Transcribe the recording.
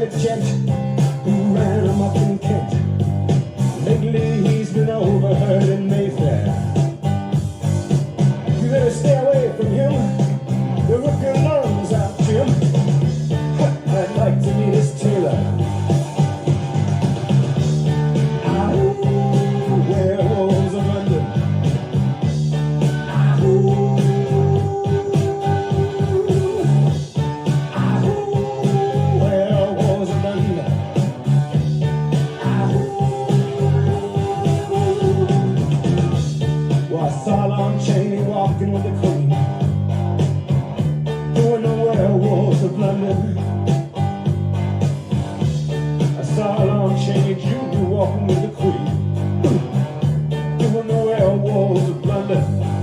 private jet who ran him up in Kent. Lately he's been overheard in Mayfair. You better stay away from him. You'll rip your lungs out, Jim. I'd like to meet his tailor. Werewolves of London. Werewolves of London. Well, I saw Lon Chaney walking with the Queen, doing the Werewolves of London. I saw Lon Chaney Jr. walking with the Queen, doing the Werewolves of London.